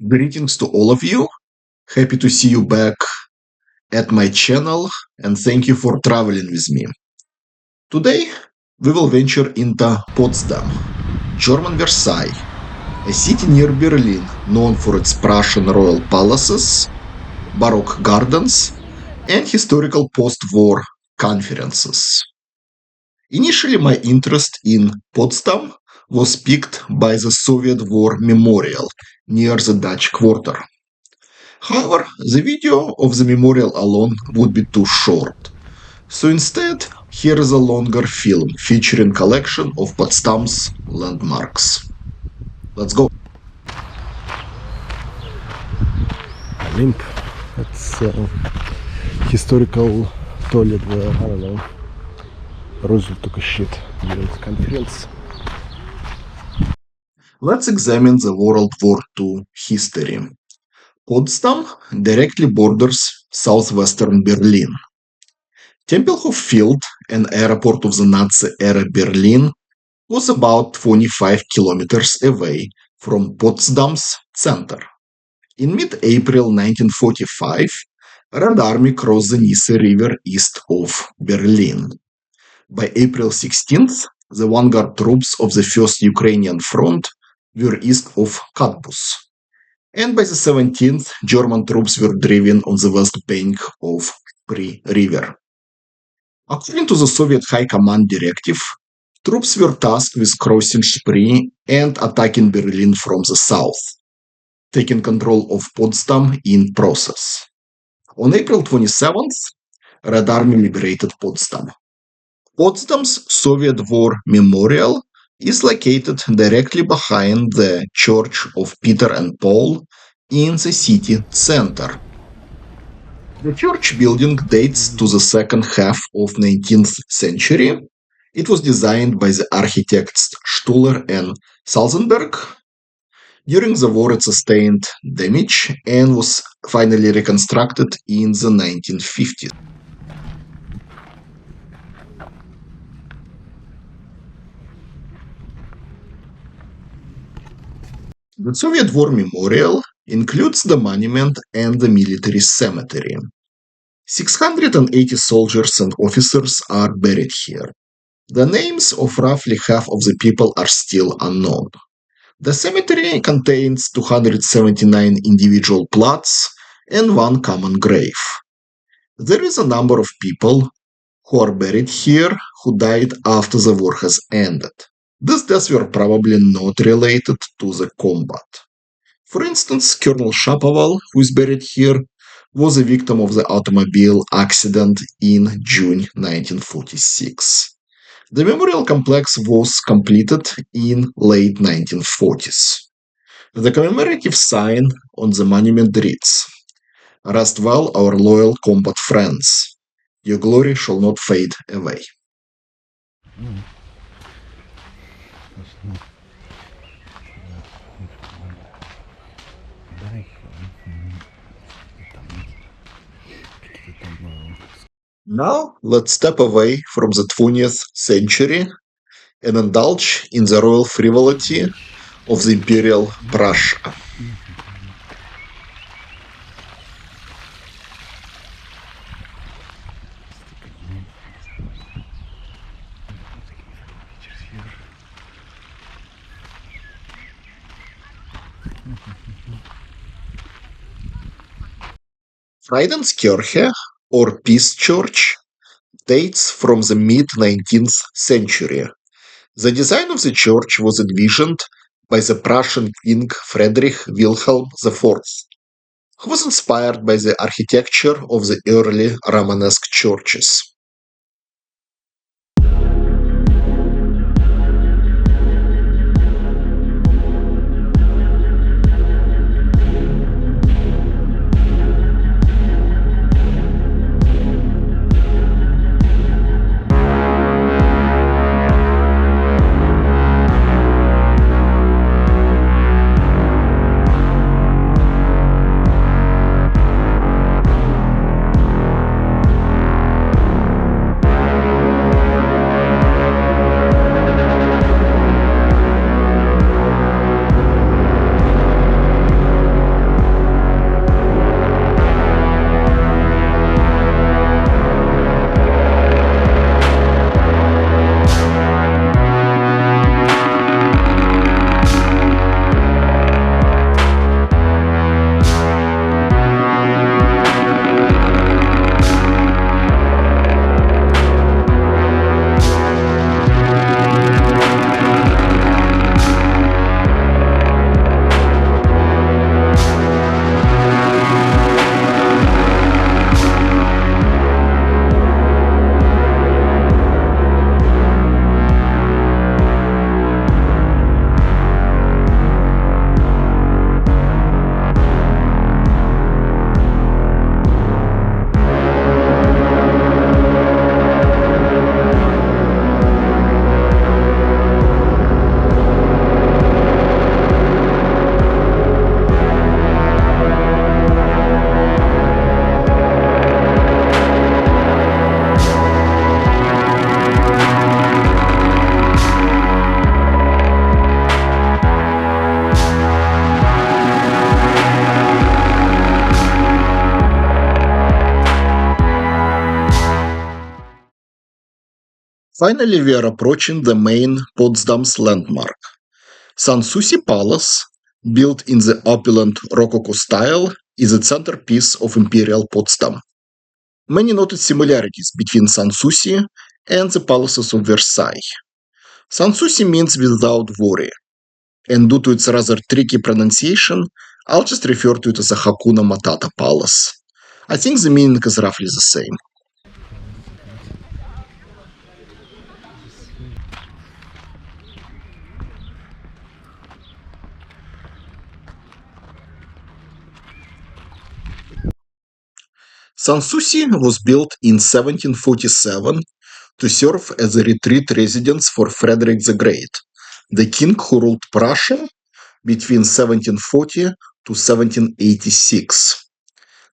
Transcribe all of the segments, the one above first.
Greetings to all of you. Happy to see you back at my channel and thank you for traveling with me. Today we will venture into Potsdam, German Versailles, a city near Berlin known for its Prussian royal palaces, Baroque gardens, and historical post-war conferences. Initially, my interest in Potsdam was piqued by the Soviet War Memorial near the Dutch Quarter. However, the video of the memorial alone would be too short. So instead, here is a longer film featuring collection of Potsdam's landmarks. Let's go. Olymp. That's historical toilet where, I don't know, Roosevelt took a shit during the conference. Let's examine the World War II history. Potsdam directly borders southwestern Berlin. Tempelhof Field, an airport of the Nazi-era Berlin, was about 25 kilometers away from Potsdam's center. In mid-April 1945, Red Army crossed the Nisse River east of Berlin. By April 16th, the vanguard troops of the First Ukrainian Front were east of Cottbus. And by the 17th, German troops were driven on the west bank of Spree River. According to the Soviet High Command directive, troops were tasked with crossing Spree and attacking Berlin from the south, taking control of Potsdam in process. On April 27th, Red Army liberated Potsdam. Potsdam's Soviet War Memorial is located directly behind the Church of Peter and Paul in the city center. The church building dates to the second half of 19th century. It was designed by the architects Stuller and Salzenberg. During the war it sustained damage and was finally reconstructed in the 1950s. The Soviet War Memorial includes the monument and the military cemetery. 680 soldiers and officers are buried here. The names of roughly half of the people are still unknown. The cemetery contains 279 individual plots and one common grave. There is a number of people who are buried here who died after the war has ended. These deaths were probably not related to the combat. For instance, Colonel Shapoval, who is buried here, was a victim of the automobile accident in June 1946. The memorial complex was completed in late 1940s. The commemorative sign on the monument reads, "Rest well, our loyal combat friends. Your glory shall not fade away." Now, let's step away from the 20th century and indulge in the royal frivolity of the Imperial Prussia. Friedenskirche, or Peace Church, dates from the mid-19th century. The design of the church was envisioned by the Prussian King Friedrich Wilhelm IV, who was inspired by the architecture of the early Romanesque churches. Finally, we are approaching the main Potsdam's landmark. Sanssouci Palace, built in the opulent Rococo style, is a centerpiece of Imperial Potsdam. Many noted similarities between Sanssouci and the palaces of Versailles. Sanssouci means without worry, and due to its rather tricky pronunciation, I'll just refer to it as a Hakuna Matata Palace. I think the meaning is roughly the same. Sanssouci was built in 1747 to serve as a retreat residence for Frederick the Great, the king who ruled Prussia between 1740 to 1786.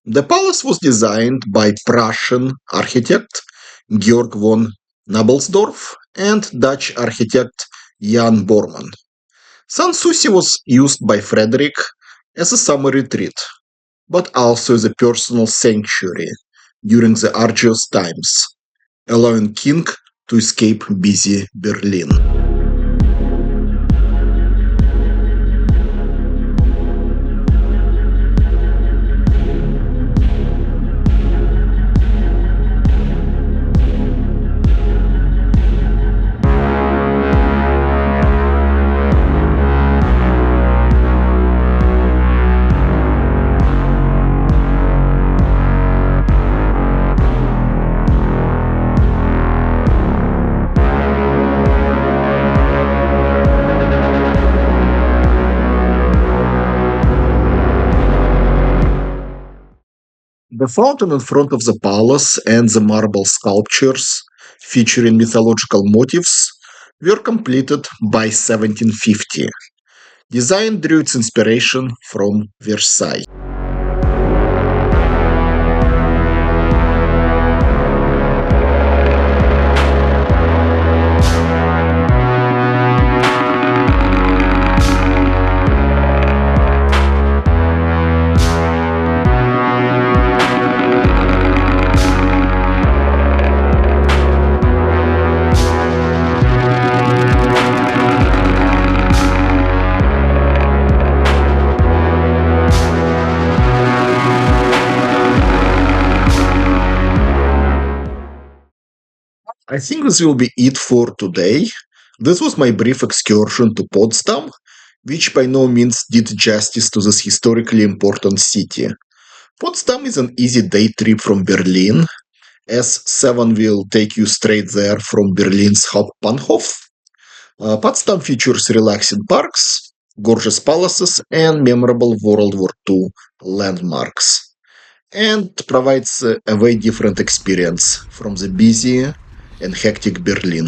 The palace was designed by Prussian architect Georg von Nabelsdorf and Dutch architect Jan Bormann. Sanssouci was used by Frederick as a summer retreat, but also as a personal sanctuary during the arduous times, allowing king to escape busy Berlin. The fountain in front of the palace and the marble sculptures featuring mythological motifs were completed by 1750. Design drew its inspiration from Versailles. I think this will be it for today. This was my brief excursion to Potsdam, which by no means did justice to this historically important city. Potsdam is an easy day trip from Berlin, as 7 will take you straight there from Berlin's Hauptbahnhof. Potsdam features relaxing parks, gorgeous palaces, and memorable World War II landmarks, and provides a very different experience from the busy and hectic Berlin.